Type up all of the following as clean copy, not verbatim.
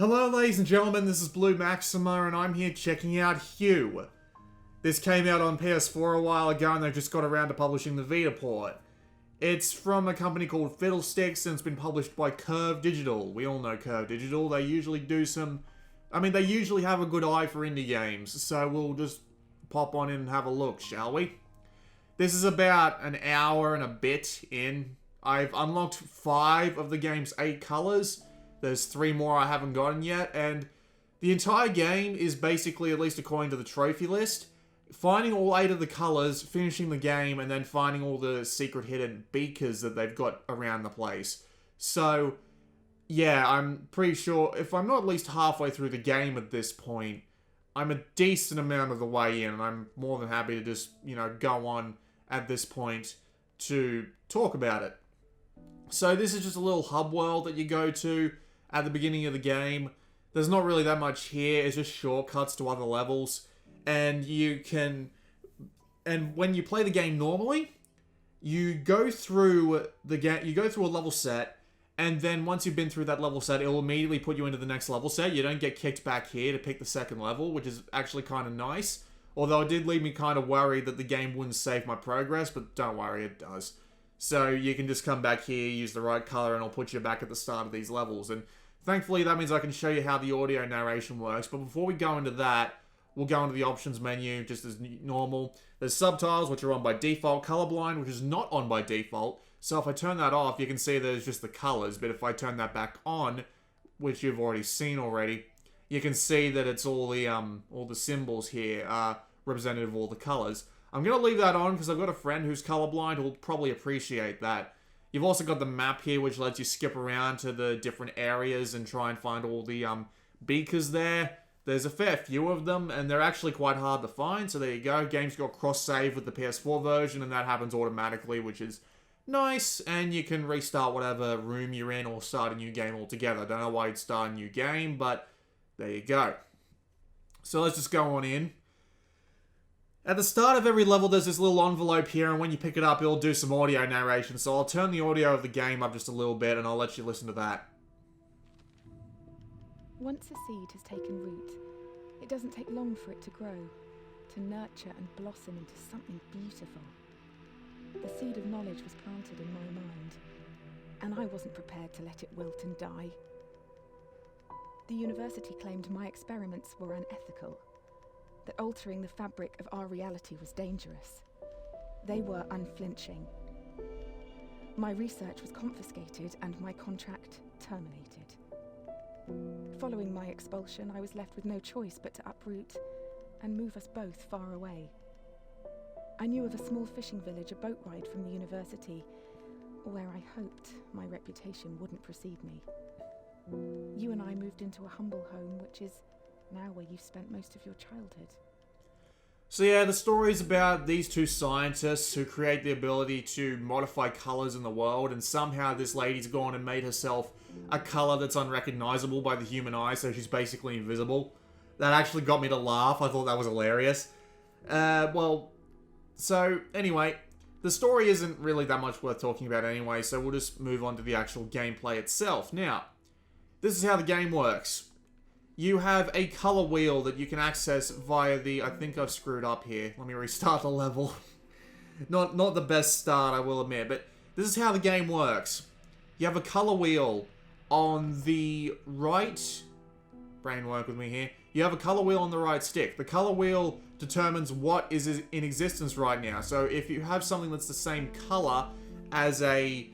Hello ladies and gentlemen, this is Blue Maxima and I'm here checking out Hue. This came out on PS4 a while ago and they just got around to publishing the Vita port. It's from a company called Fiddlesticks and it's been published by Curve Digital. We all know Curve Digital. They usually do they usually have a good eye for indie games, so we'll just pop on in and have a look, shall we? This is about an hour and a bit in. I've unlocked 5 of the game's 8 colors. There's 3 more I haven't gotten yet, and the entire game is basically, at least according to the trophy list, finding all 8 of the colors, finishing the game, and then finding all the secret hidden beakers that they've got around the place. So, yeah, I'm pretty sure, if I'm not at least halfway through the game at this point, I'm a decent amount of the way in, and I'm more than happy to just, go on at this point to talk about it. So this is just a little hub world that you go to at the beginning of the game. There's not really that much here, it's just shortcuts to other levels. And when you play the game normally, you go through a level set, and then once you've been through that level set, it'll immediately put you into the next level set. You don't get kicked back here to pick the second level, which is actually kind of nice. Although it did leave me kind of worried that the game wouldn't save my progress, but don't worry, it does. So you can just come back here, use the right color, and it'll put you back at the start of these levels. And thankfully, that means I can show you how the audio narration works. But before we go into that, we'll go into the options menu, just as normal. There's subtitles, which are on by default. Colorblind, which is not on by default. So if I turn that off, you can see there's just the colors. But if I turn that back on, which you've already seen already, you can see that it's all the symbols here are representative of all the colors. I'm going to leave that on because I've got a friend who's colorblind who'll probably appreciate that. You've also got the map here, which lets you skip around to the different areas and try and find all the beakers there. There's a fair few of them, and they're actually quite hard to find, so there you go. Game's got cross-save with the PS4 version, and that happens automatically, which is nice, and you can restart whatever room you're in or start a new game altogether. Don't know why you'd start a new game, but there you go. So let's just go on in. At the start of every level, there's this little envelope here, and when you pick it up, it'll do some audio narration. So I'll turn the audio of the game up just a little bit, and I'll let you listen to that. Once a seed has taken root, it doesn't take long for it to grow, to nurture and blossom into something beautiful. The seed of knowledge was planted in my mind, and I wasn't prepared to let it wilt and die. The university claimed my experiments were unethical, that altering the fabric of our reality was dangerous. They were unflinching. My research was confiscated and my contract terminated. Following my expulsion, I was left with no choice but to uproot and move us both far away. I knew of a small fishing village a boat ride from the university, where I hoped my reputation wouldn't precede me. You and I moved into a humble home, which is now where you've spent most of your childhood. So yeah, the story's about these 2 scientists who create the ability to modify colors in the world, and somehow this lady's gone and made herself a color that's unrecognizable by the human eye, so she's basically invisible. That actually got me to laugh. I thought that was hilarious. So anyway, the story isn't really that much worth talking about anyway, so we'll just move on to the actual gameplay itself. Now, this is how the game works. You have a color wheel that you can access via the... I think I've screwed up here. Let me restart the level. Not the best start, I will admit, but this is how the game works. You have a color wheel on the right... Brain work with me here. You have a color wheel on the right stick. The color wheel determines what is in existence right now. So if you have something that's the same color as the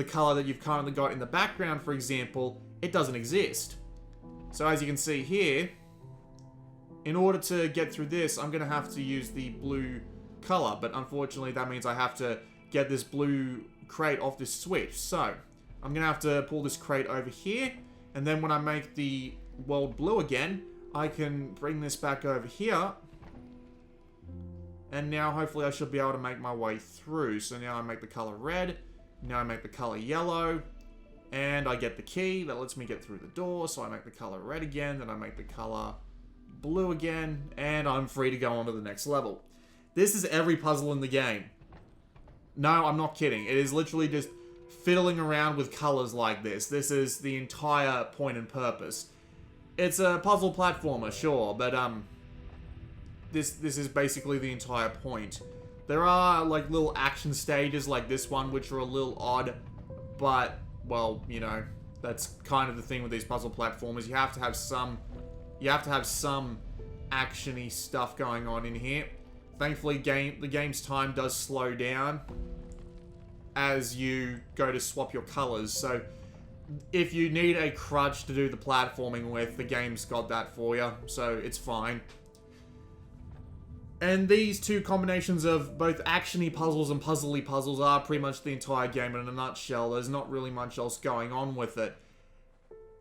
color that you've currently got in the background, for example, it doesn't exist. So as you can see here, in order to get through this, I'm going to have to use the blue color. But unfortunately, that means I have to get this blue crate off this switch. So I'm going to have to pull this crate over here. And then when I make the world blue again, I can bring this back over here. And now hopefully I should be able to make my way through. So now I make the color red. Now I make the color yellow. And I get the key that lets me get through the door, so I make the color red again, then I make the color blue again, and I'm free to go on to the next level. This is every puzzle in the game. No, I'm not kidding. It is literally just fiddling around with colors like this. This is the entire point and purpose. It's a puzzle platformer, sure, but this is basically the entire point. There are like little action stages like this one which are a little odd, but well, you know, that's kind of the thing with these puzzle platformers. You have to have some action-y stuff going on in here. Thankfully, the game's time does slow down as you go to swap your colors. So if you need a crutch to do the platforming with, the game's got that for you, so it's fine. And these two combinations of both action-y puzzles and puzzle-y puzzles are pretty much the entire game in a nutshell. There's not really much else going on with it.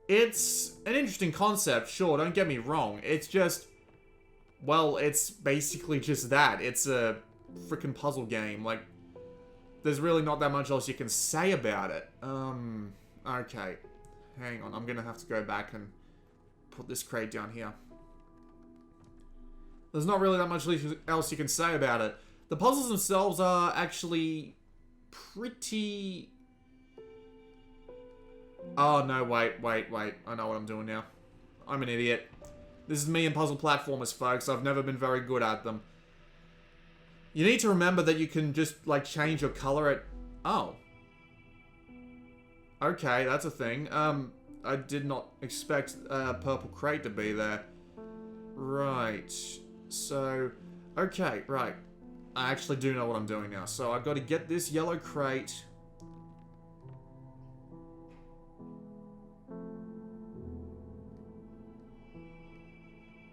It's an interesting concept, sure, don't get me wrong. It's just, well, it's basically just that. It's a freaking puzzle game. Like, there's really not that much else you can say about it. Okay. Hang on, I'm gonna have to go back and put this crate down here. There's not really that much else you can say about it. The puzzles themselves are actually pretty... Oh, no, wait. I know what I'm doing now. I'm an idiot. This is me and puzzle platformers, folks. I've never been very good at them. You need to remember that you can just, like, change your color at... Oh. Okay, that's a thing. I did not expect a purple crate to be there. Right. So, okay, right. I actually do know what I'm doing now. So I've got to get this yellow crate.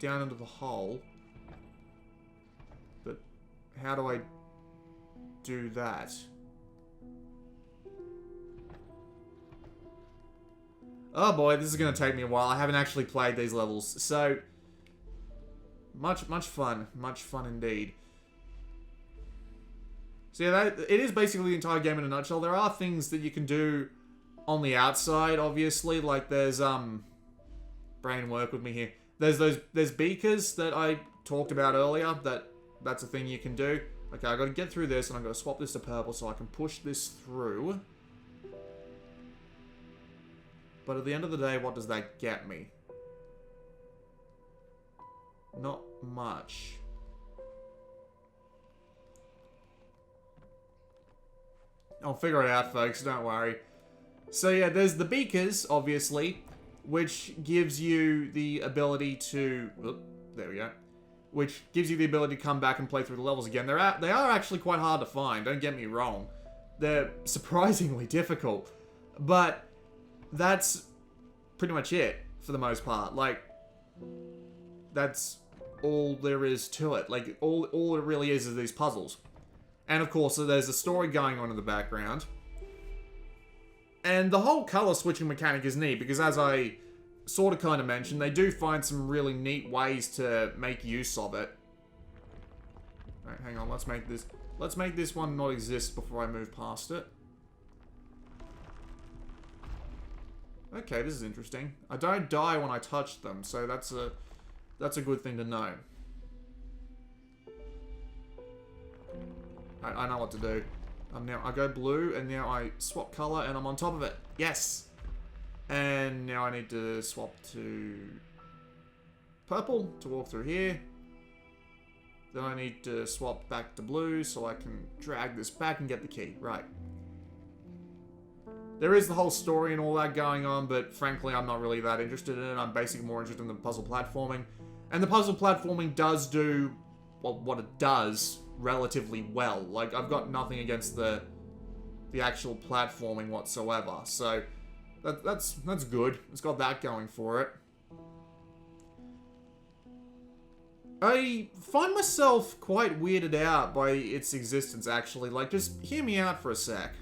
Down into the hole. But how do I do that? Oh boy, this is going to take me a while. I haven't actually played these levels. So, much fun. Much fun indeed. So yeah, it is basically the entire game in a nutshell. There are things that you can do on the outside, obviously. Like there's, brain work with me here. There's beakers that I talked about earlier. That's a thing you can do. Okay, I got to get through this, and I'm going to swap this to purple so I can push this through. But at the end of the day, what does that get me? Not much. I'll figure it out, folks, don't worry. So yeah, there's the beakers, obviously, which gives you the ability to... Oop, there we go. Which gives you the ability to come back and play through the levels again. They are actually quite hard to find, don't get me wrong. They're surprisingly difficult. But that's pretty much it, for the most part. Like, that's all there is to it. Like, all it really is these puzzles. And of course, there's a story going on in the background. And the whole color switching mechanic is neat, because as I sort of kind of mentioned, they do find some really neat ways to make use of it. Alright, hang on, let's make this one not exist before I move past it. Okay, this is interesting. I don't die when I touch them, so that's a good thing to know. I know what to do. Now I go blue, and now I swap color, and I'm on top of it. Yes! And now I need to swap to purple to walk through here. Then I need to swap back to blue so I can drag this back and get the key. Right. There is the whole story and all that going on, but frankly, I'm not really that interested in it. I'm basically more interested in the puzzle platforming. And the puzzle platforming does do, well, what it does relatively well. Like, I've got nothing against the actual platforming whatsoever. So, that's good. It's got that going for it. I find myself quite weirded out by its existence, actually. Like, just hear me out for a sec.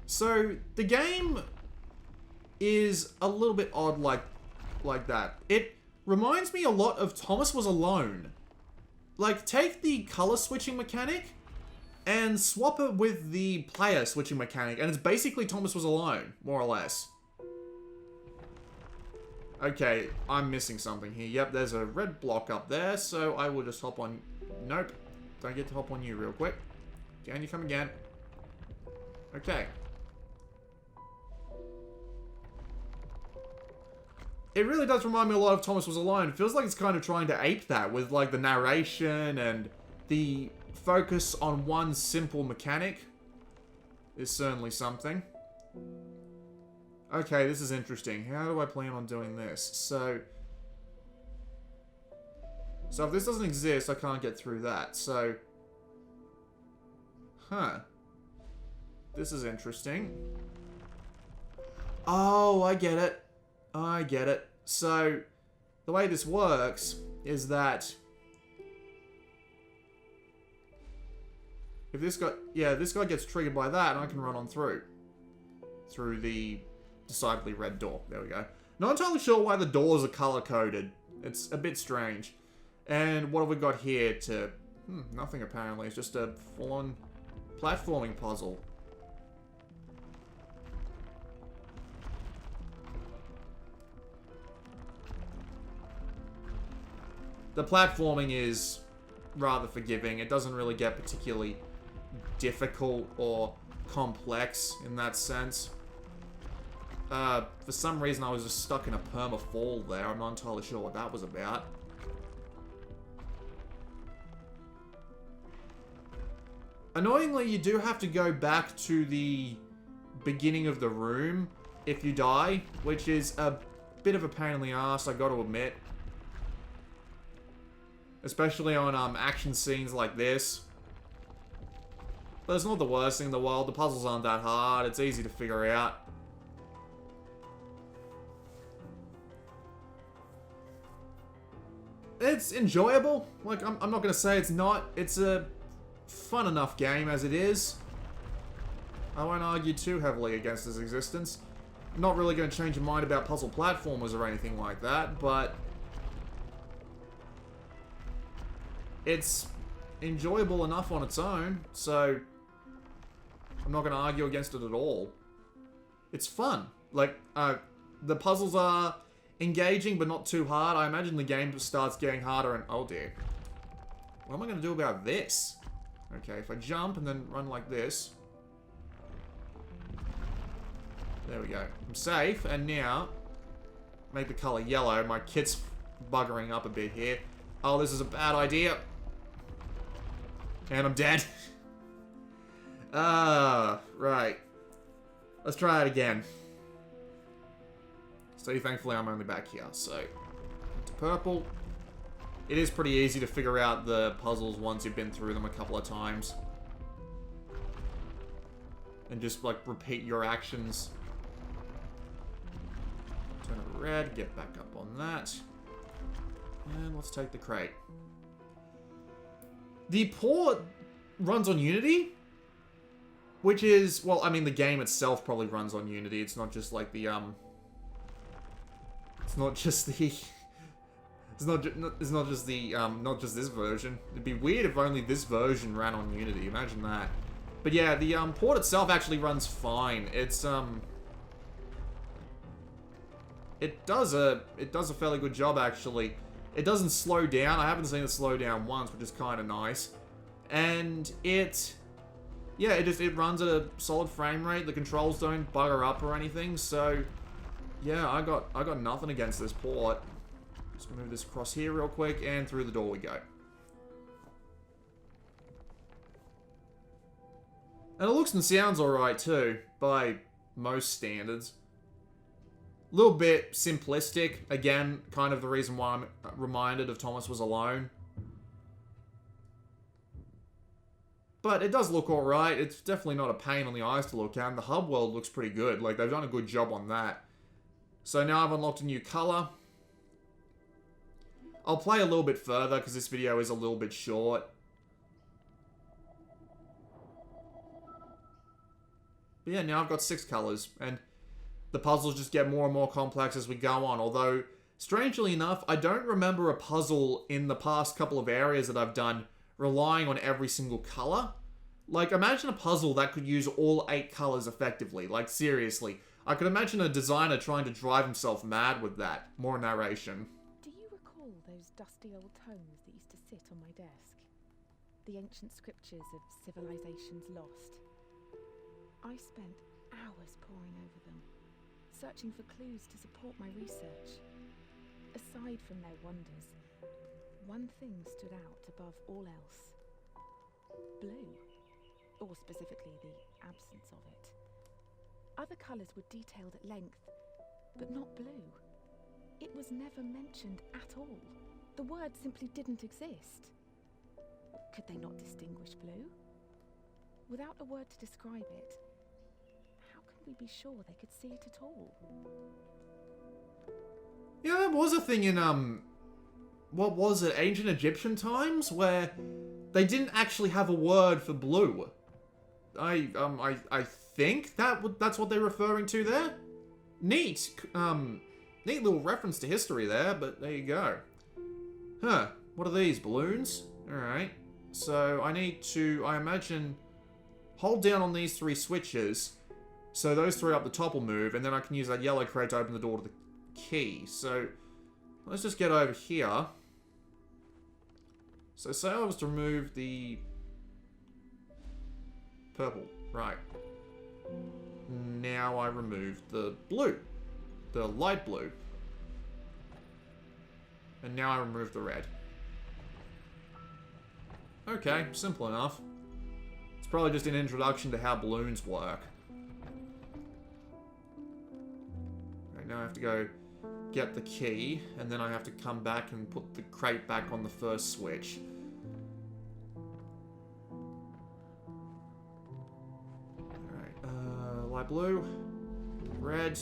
So, the game is a little bit odd like that. It reminds me a lot of Thomas Was Alone. Like, take the color switching mechanic and swap it with the player switching mechanic, and it's basically Thomas Was Alone, more or less. Okay, I'm missing something here. Yep, there's a red block up there, so I will just hop on... Nope. Don't get to hop on you real quick. Can you come again? Okay. it really does remind me a lot of Thomas Was Alone. It feels like it's kind of trying to ape that with like the narration and the focus on one simple mechanic is certainly something. Okay, this is interesting. How do I plan on doing this? So if this doesn't exist, I can't get through that. So, this is interesting. Oh, I get it. I get it. So, the way this works is that if this guy, this guy gets triggered by that, and I can run on through the decidedly red door. There we go. Not entirely sure why the doors are color-coded. It's a bit strange. And what have we got here to... nothing apparently. It's just a full-on platforming puzzle. The platforming is rather forgiving. It doesn't really get particularly difficult or complex in that sense. For some reason I was just stuck in a perma fall there. I'm not entirely sure what that was about. Annoyingly, you do have to go back to the beginning of the room if you die, which is a bit of a pain in the ass, I gotta admit. Especially on action scenes like this. But it's not the worst thing in the world. The puzzles aren't that hard. It's easy to figure out. It's enjoyable. Like, I'm not gonna say it's not. It's a fun enough game as it is. I won't argue too heavily against its existence. I'm not really going to change your mind about puzzle platformers or anything like that, but it's enjoyable enough on its own, so I'm not going to argue against it at all. It's fun. Like, the puzzles are engaging, but not too hard. I imagine the game starts getting harder and... Oh dear. What am I going to do about this? Okay, if I jump and then run like this. There we go. I'm safe, and now make the color yellow. My kit's buggering up a bit here. Oh, this is a bad idea. And I'm dead. Right. Let's try it again. So thankfully I'm only back here, so into purple. It is pretty easy to figure out the puzzles once you've been through them a couple of times. And just, like, repeat your actions. Turn it red, get back up on that. And let's take the crate. The port runs on Unity, which is, well, I mean, the game itself probably runs on Unity. It's not just, like, the, it's not just the... It's not just the, not just this version. It'd be weird if only this version ran on Unity. Imagine that. But yeah, the, port itself actually runs fine. It's, it does a fairly good job, actually. It doesn't slow down. I haven't seen it slow down once, which is kind of nice. And it runs at a solid frame rate. The controls don't bugger up or anything, so yeah, I got nothing against this port. Just move this across here real quick, and through the door we go. And it looks and sounds alright too, by most standards. A little bit simplistic. Again, kind of the reason why I'm reminded of Thomas Was Alone. But it does look alright. It's definitely not a pain on the eyes to look at. And the hub world looks pretty good. Like, they've done a good job on that. So now I've unlocked a new color. I'll play a little bit further because this video is a little bit short. But yeah, now I've got 6 colors, and the puzzles just get more and more complex as we go on. Although, strangely enough, I don't remember a puzzle in the past couple of areas that I've done relying on every single color. Like, imagine a puzzle that could use all 8 colors effectively. Like, seriously. I could imagine a designer trying to drive himself mad with that. More narration. Those dusty old tomes that used to sit on my desk. The ancient scriptures of civilizations lost. I spent hours poring over them, searching for clues to support my research. Aside from their wonders, one thing stood out above all else. Blue, or specifically the absence of it. Other colours were detailed at length, but not blue. It was never mentioned at all. The word simply didn't exist. Could they not distinguish blue? Without a word to describe it, how can we be sure they could see it at all? Yeah, there was a thing in, what was it, ancient Egyptian times, where they didn't actually have a word for blue. I think that's what they're referring to there. Neat, neat little reference to history there, but there you go. Huh, what are these, balloons? Alright, so I need to, I imagine, hold down on these 3 switches, so those 3 up the top will move, and then I can use that yellow crate to open the door to the key. So let's just get over here. So say I was to remove the purple, right. Now I remove the blue, the light blue. And now I remove the red. Okay, simple enough. It's probably just an introduction to how balloons work. Right, now I have to go get the key, and then I have to come back and put the crate back on the first switch. Alright, light blue, red,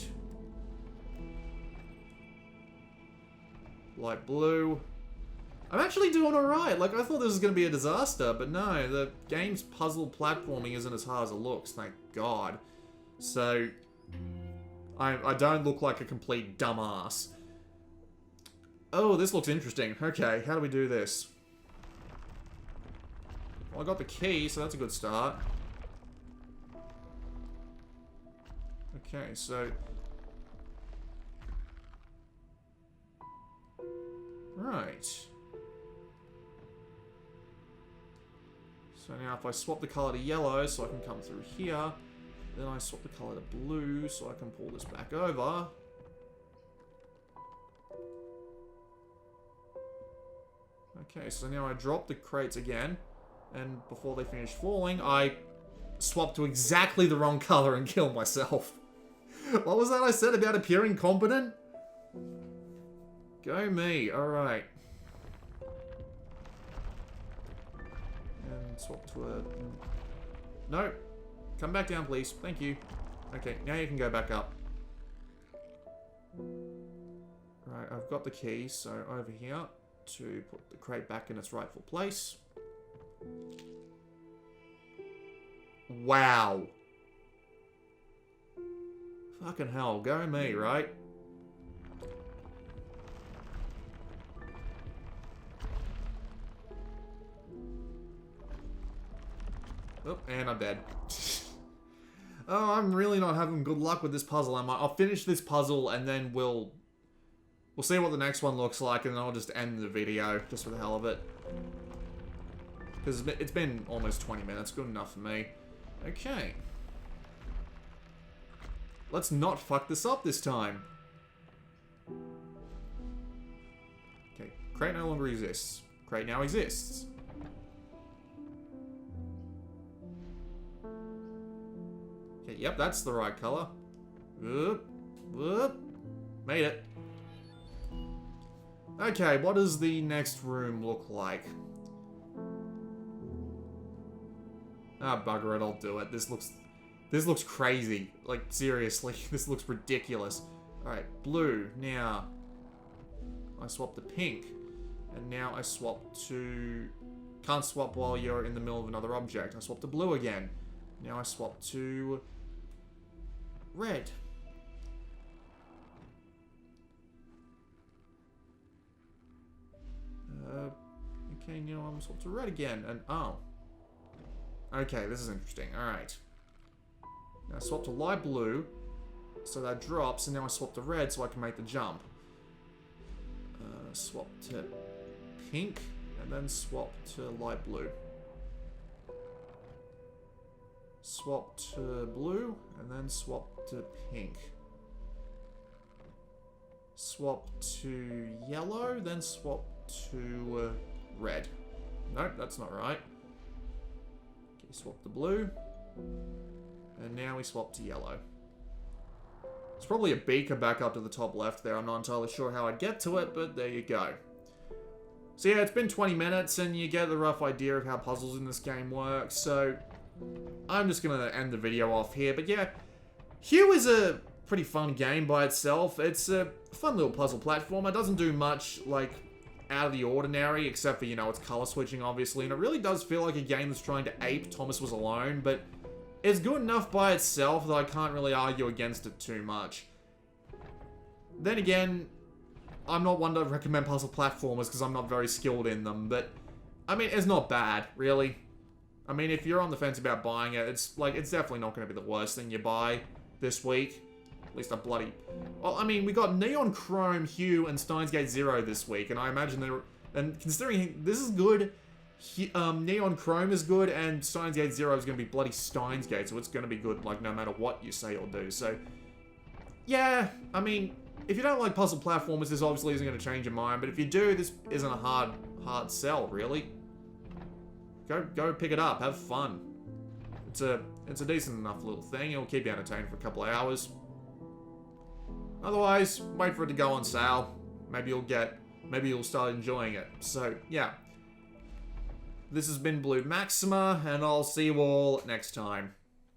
light blue. I'm actually doing alright. Like, I thought this was going to be a disaster, but no, the game's puzzle platforming isn't as hard as it looks, thank God. So, I don't look like a complete dumbass. Oh, this looks interesting. Okay, how do we do this? Well, I got the key, so that's a good start. Okay, so... Right. So now if I swap the color to yellow so I can come through here, then I swap the color to blue so I can pull this back over. Okay, so now I drop the crates again, and before they finish falling, I swap to exactly the wrong color and kill myself. What was that I said about appearing competent? Go me, alright. And swap to a... No. Come back down, please. Thank you. Okay, now you can go back up. Right, I've got the key, so over here to put the crate back in its rightful place. Wow. Fucking hell, go me, right? Oh, and I'm dead. Oh, I'm really not having good luck with this puzzle, am I? I'll finish this puzzle and then we'll see what the next one looks like, and then I'll just end the video, just for the hell of it. Because it's been almost 20 minutes, good enough for me. Okay. Let's not fuck this up this time. Okay, crate no longer exists. Crate now exists. Okay, yep, that's the right color. Whoop, whoop. Made it. Okay, what does the next room look like? Ah, bugger it, I'll do it. This looks crazy. Like, seriously, this looks ridiculous. Alright, blue. Now, I swap to pink. And now I swap to... Can't swap while you're in the middle of another object. I swap to blue again. Now I swap to... red. Okay, now I'm swapped to red again, and oh. Okay, this is interesting, alright. Now I swap to light blue, so that drops, and now I swap to red so I can make the jump. Swap to pink, and then swap to light blue. Swap to blue, and then swap to pink. Swap to yellow, then swap to red. Nope, that's not right. Okay, swap to blue. And now we swap to yellow. There's probably a beaker back up to the top left there. I'm not entirely sure how I'd get to it, but there you go. So yeah, it's been 20 minutes, and you get the rough idea of how puzzles in this game work, so I'm just going to end the video off here. But yeah, Hue is a pretty fun game by itself. It's a fun little puzzle platformer. It doesn't do much, like, out of the ordinary, except for, you know, it's color switching, obviously, and it really does feel like a game that's trying to ape Thomas Was Alone, but it's good enough by itself that I can't really argue against it too much. Then again, I'm not one to recommend puzzle platformers because I'm not very skilled in them, but, I mean, it's not bad, really. I mean, if you're on the fence about buying it, it's definitely not going to be the worst thing you buy this week. At least a bloody... Well, I mean, we got Neon Chrome, Hue, and Steins Gate Zero this week, and I imagine they're... And considering this is good, Neon Chrome is good, and Steins Gate Zero is going to be bloody Steins Gate, so it's going to be good, like, no matter what you say or do. So, yeah, I mean, if you don't like puzzle platformers, this obviously isn't going to change your mind, but if you do, this isn't a hard sell, really. Go pick it up, have fun. It's a decent enough little thing. It'll keep you entertained for a couple of hours. Otherwise, wait for it to go on sale. Maybe you'll start enjoying it. So, yeah. This has been Blue Maxima, and I'll see you all next time.